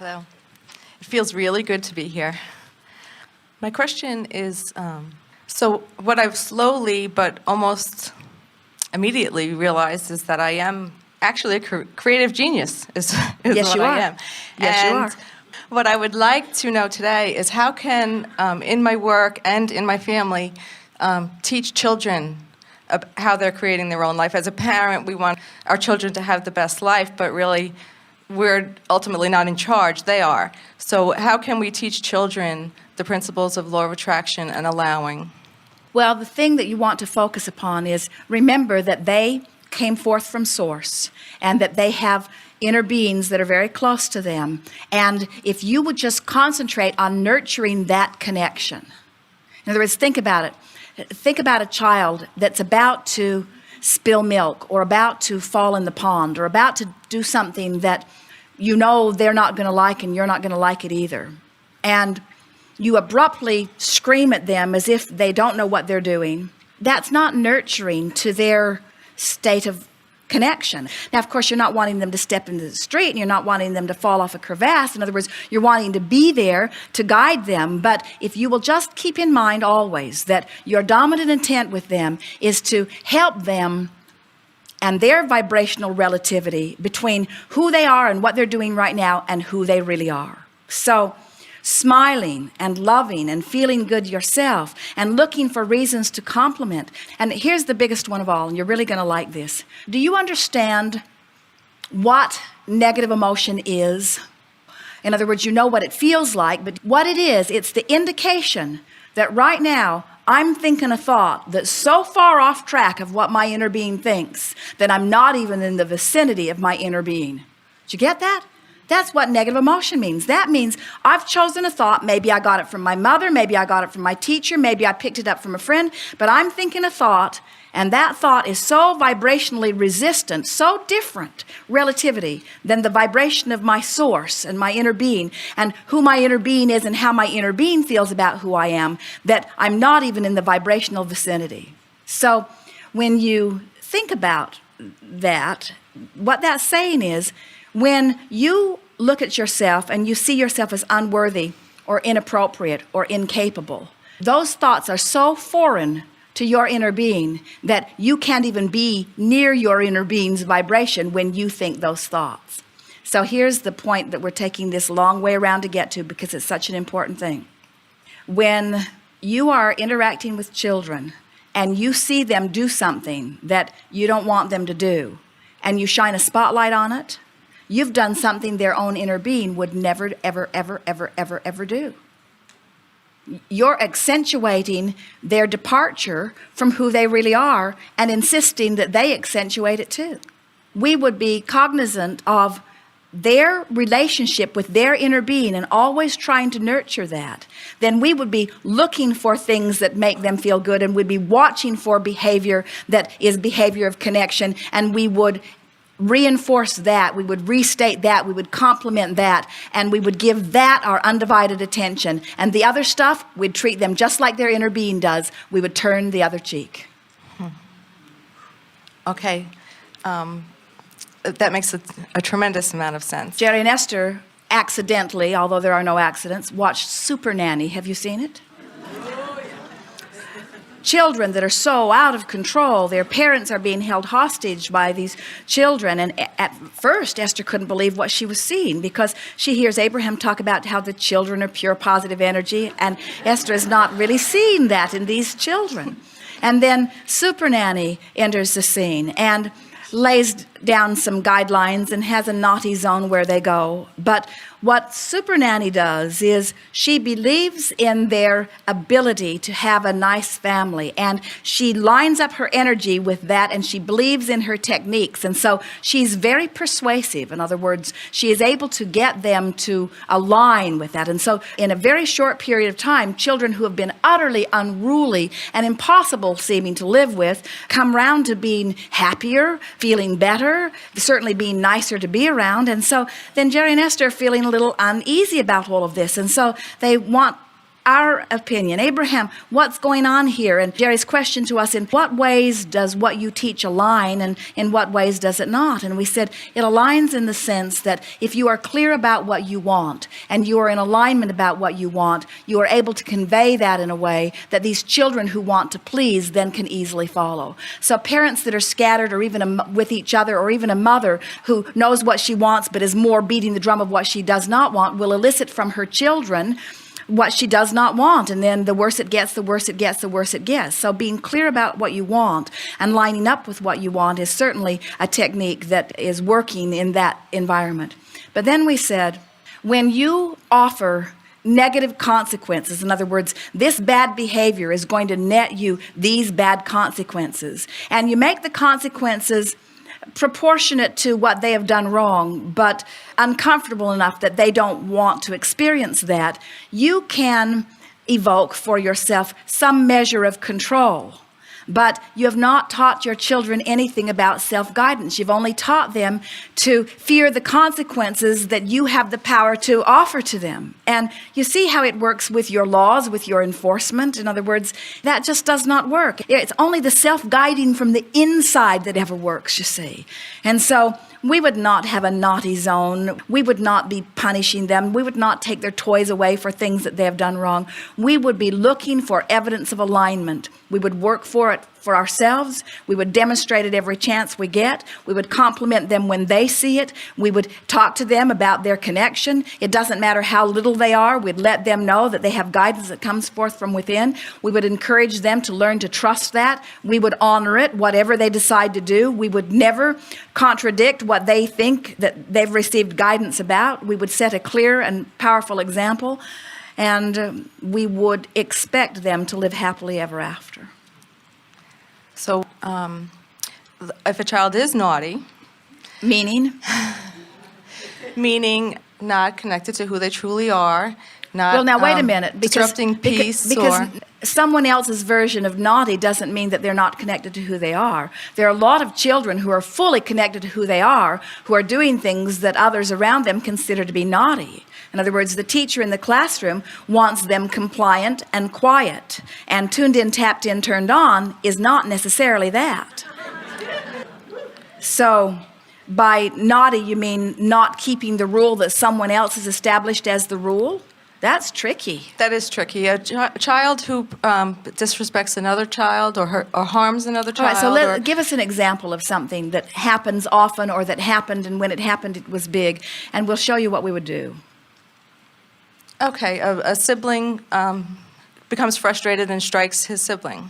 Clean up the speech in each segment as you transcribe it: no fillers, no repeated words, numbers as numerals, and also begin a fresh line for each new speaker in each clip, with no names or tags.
Hello. It feels really good to be here. My question is, so what I've slowly but almost immediately realized is that I am actually a creative genius, is
Yes,
what
you
I
are.
am.
Yes, you
And
are.
what I would like to know today is how can, in my work and in my family, teach children how they're creating their own life. As a parent, we want our children to have the best life, but really, we're ultimately not in charge, they are. So how can we teach children the principles of law of attraction and allowing?
Well, the thing that you want to focus upon is remember that they came forth from source and that they have inner beings that are very close to them. And if you would just concentrate on nurturing that connection. In other words, think about it. Think about a child that's about to spill milk or about to fall in the pond or about to do something that you know they're not going to like and you're not going to like it either. And you abruptly scream at them as if they don't know what they're doing. That's not nurturing to their state of connection. Now, of course, you're not wanting them to step into the street and you're not wanting them to fall off a crevasse. In other words, you're wanting to be there to guide them. But if you will just keep in mind always that your dominant intent with them is to help them and their vibrational relativity between who they are and what they're doing right now and who they really are. So smiling and loving and feeling good yourself and looking for reasons to compliment. And here's the biggest one of all, and you're really going to like this. Do you understand what negative emotion is? In other words, you know what it feels like, but what it is, it's the indication that right now I'm thinking a thought that's so far off track of what my inner being thinks that I'm not even in the vicinity of my inner being. Did you get that? That's what negative emotion means. That means I've chosen a thought. Maybe I got it from my mother. Maybe I got it from my teacher. Maybe I picked it up from a friend. But I'm thinking a thought, and that thought is so vibrationally resistant, so different relativity than the vibration of my source and my inner being and who my inner being is and how my inner being feels about who I am, that I'm not even in the vibrational vicinity. So when you think about that, what that's saying is, when you look at yourself and you see yourself as unworthy or inappropriate or incapable, those thoughts are so foreign to your inner being that you can't even be near your inner being's vibration when you think those thoughts. So here's the point that we're taking this long way around to get to because it's such an important thing. When you are interacting with children and you see them do something that you don't want them to do and you shine a spotlight on it, you've done something their own inner being would never, ever, ever, ever, ever, ever do. You're accentuating their departure from who they really are and insisting that they accentuate it too. We would be cognizant of their relationship with their inner being and always trying to nurture that. Then we would be looking for things that make them feel good and we'd be watching for behavior that is behavior of connection, and we would reinforce that, we would restate that, we would compliment that, and we would give that our undivided attention. And the other stuff, we'd treat them just like their inner being does. We would turn the other cheek.
Okay. That makes a tremendous amount of sense.
Jerry and Esther accidentally, although there are no accidents, watched Super Nanny. Have you seen it? Children that are so out of control, their parents are being held hostage by these children. And at first, Esther couldn't believe what she was seeing because she hears Abraham talk about how the children are pure positive energy, and Esther is not really seeing that in these children. And then Super Nanny enters the scene and lays down some guidelines and has a naughty zone where they go. But what Super Nanny does is she believes in their ability to have a nice family, and she lines up her energy with that, and she believes in her techniques. And so she's very persuasive. In other words, she is able to get them to align with that. And so in a very short period of time, children who have been utterly unruly and impossible seeming to live with come round to being happier, feeling better, certainly being nicer to be around. And so then Jerry and Esther are feeling a little uneasy about all of this. And so they want our opinion. Abraham, what's going on here? And Jerry's question to us, in what ways does what you teach align, and in what ways does it not? And we said it aligns in the sense that if you are clear about what you want and you are in alignment about what you want, you are able to convey that in a way that these children who want to please then can easily follow. So parents that are scattered, or even with each other, or even a mother who knows what she wants but is more beating the drum of what she does not want, will elicit from her children what she does not want. And then the worse it gets, the worse it gets, the worse it gets. So being clear about what you want and lining up with what you want is certainly a technique that is working in that environment. But then we said, when you offer negative consequences, in other words, this bad behavior is going to net you these bad consequences, and you make the consequences proportionate to what they have done wrong, but uncomfortable enough that they don't want to experience that, you can evoke for yourself some measure of control. But you have not taught your children anything about self-guidance. You've only taught them to fear the consequences that you have the power to offer to them. And you see how it works with your laws, with your enforcement. In other words, that just does not work. It's only the self-guiding from the inside that ever works, you see. And so we would not have a naughty zone. We would not be punishing them. We would not take their toys away for things that they have done wrong. We would be looking for evidence of alignment. We would work for it for ourselves. We would demonstrate it every chance we get. We would compliment them when they see it. We would talk to them about their connection. It doesn't matter how little they are. We'd let them know that they have guidance that comes forth from within. We would encourage them to learn to trust that. We would honor it, whatever they decide to do. We would never contradict what they think that they've received guidance about. We would set a clear and powerful example, and we would expect them to live happily ever after.
So if a child is naughty,
Meaning
not connected to who they truly are, not
well, now wait a minute,
disrupting peace,
because
or
someone else's version of naughty doesn't mean that they're not connected to who they are. There are a lot of children who are fully connected to who they are, who are doing things that others around them consider to be naughty. In other words, the teacher in the classroom wants them compliant and quiet, and tuned in, tapped in, turned on is not necessarily that. So by naughty, you mean not keeping the rule that someone else has established as the rule? That's tricky.
that is tricky. A child who disrespects another child, or harms another
All right,
child.
so give us an example of something that happens often, or that happened, and when it happened it was big, and we'll show you what we would do.
Okay, a sibling becomes frustrated and strikes his sibling.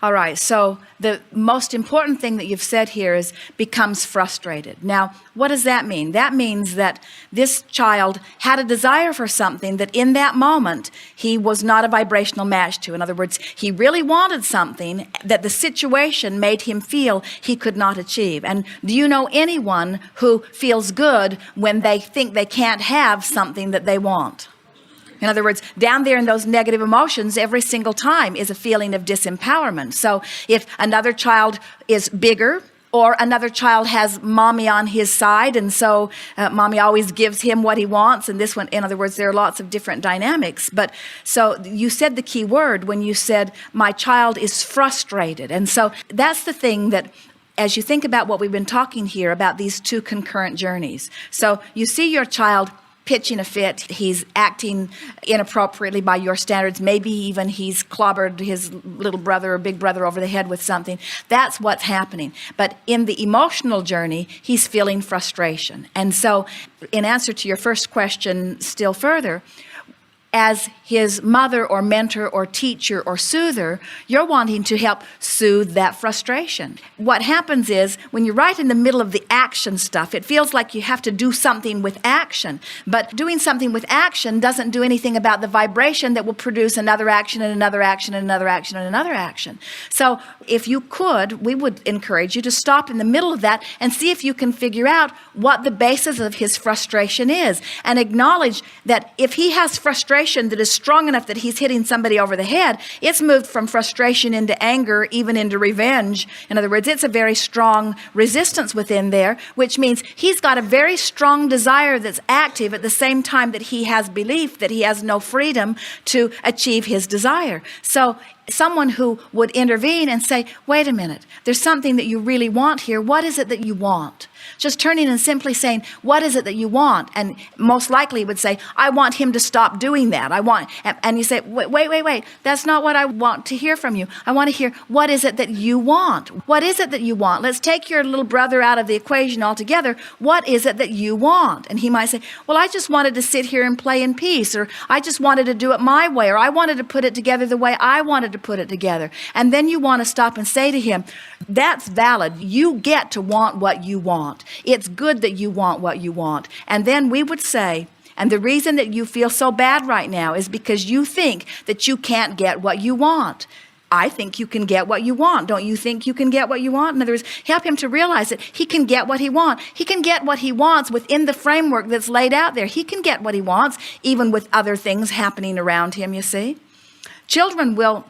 All right, so the most important thing that you've said here is becomes frustrated. Now, what does that mean? That means that this child had a desire for something that in that moment he was not a vibrational match to. In other words, he really wanted something that the situation made him feel he could not achieve. And do you know anyone who feels good when they think they can't have something that they want? In other words, down there in those negative emotions, every single time is a feeling of disempowerment. So if another child is bigger, or another child has mommy on his side, and so mommy always gives him what he wants, and this one, in other words, there are lots of different dynamics. But so you said the key word when you said, my child is frustrated. And so that's the thing that, as you think about what we've been talking here about these two concurrent journeys. So you see your child pitching a fit, he's acting inappropriately by your standards, maybe even he's clobbered his little brother or big brother over the head with something. That's what's happening. But in the emotional journey, he's feeling frustration. And so in answer to your first question still further, as his mother or mentor or teacher or soother, you're wanting to help soothe that frustration. What happens is when you're right in the middle of the action stuff, it feels like you have to do something with action. But doing something with action doesn't do anything about the vibration that will produce another action and another action and another action and another action. So if you could, we would encourage you to stop in the middle of that and see if you can figure out what the basis of his frustration is, and acknowledge that if he has frustration frustration that is strong enough that he's hitting somebody over the head, it's moved from frustration into anger, even into revenge. In other words, it's a very strong resistance within there, which means he's got a very strong desire that's active at the same time that he has belief that he has no freedom to achieve his desire. So someone who would intervene and say, wait a minute, there's something that you really want here. What is it that you want? Just turning and simply saying, what is it that you want? And most likely would say, I want him to stop doing that. And you say, wait, that's not what I want to hear from you. I want to hear, what is it that you want? What is it that you want? Let's take your little brother out of the equation altogether. What is it that you want? And he might say, well, I just wanted to sit here and play in peace, or I just wanted to do it my way, or I wanted to put it together the way I wanted to put it together. And then you want to stop and say to him, that's valid. You get to want what you want. It's good that you want what you want. And then we would say, and the reason that you feel so bad right now is because you think that you can't get what you want. I think you can get what you want. Don't you think you can get what you want? In other words, help him to realize that he can get what he wants. He can get what he wants within the framework that's laid out there. He can get what he wants, even with other things happening around him, you see. Children will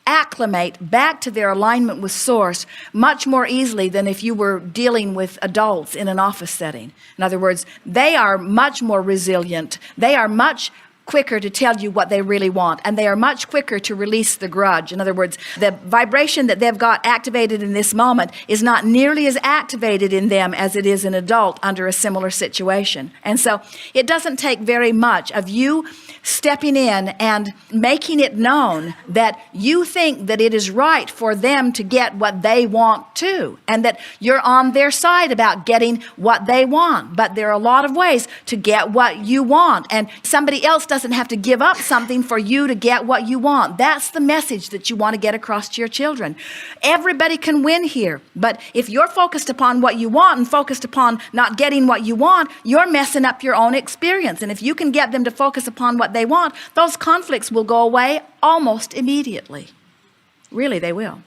acclimate back to their alignment with source much more easily than if you were dealing with adults in an office setting. In other words, they are much more resilient. They are much quicker to tell you what they really want, and they are much quicker to release the grudge. In other words, the vibration that they've got activated in this moment is not nearly as activated in them as it is an adult under a similar situation. And so it doesn't take very much of you stepping in and making it known that you think that it is right for them to get what they want too, and that you're on their side about getting what they want. But there are a lot of ways to get what you want, and somebody else doesn't have to give up something for you to get what you want. That's the message that you want to get across to your children. Everybody can win here, but if you're focused upon what you want and focused upon not getting what you want, you're messing up your own experience. And if you can get them to focus upon what they want, those conflicts will go away almost immediately. Really, they will.